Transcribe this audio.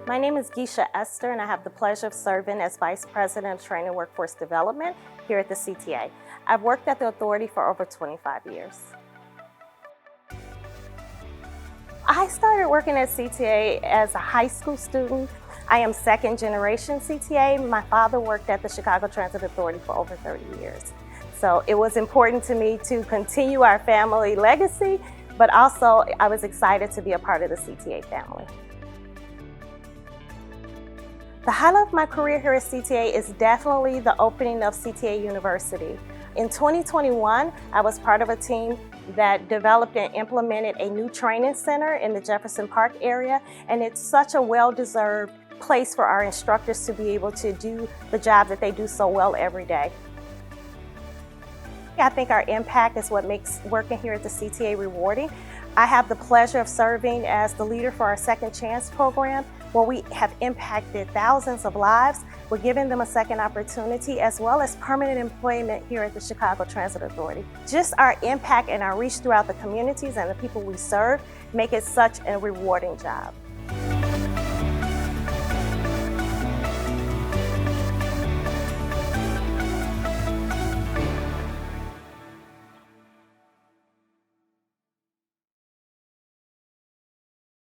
My name is Geisha Ester, and I have the pleasure of serving as Vice President of Training and Workforce Development here at the CTA. I've worked at the authority for over 25 years. I started working at CTA as a high school student. I am second generation CTA. My father worked at the Chicago Transit Authority for over 30 years. So it was important to me to continue our family legacy, but also I was excited to be a part of the CTA family. The highlight of my career here at CTA is definitely the opening of CTA University. In 2021, I was part of a team that developed and implemented a new training center in the Jefferson Park area, and it's such a well-deserved place for our instructors to be able to do the job that they do so well every day. I think our impact is what makes working here at the CTA rewarding. I have the pleasure of serving as the leader for our Second Chance program, where we have impacted thousands of lives. We're giving them a second opportunity as well as permanent employment here at the Chicago Transit Authority. Just our impact and our reach throughout the communities and the people we serve make it such a rewarding job.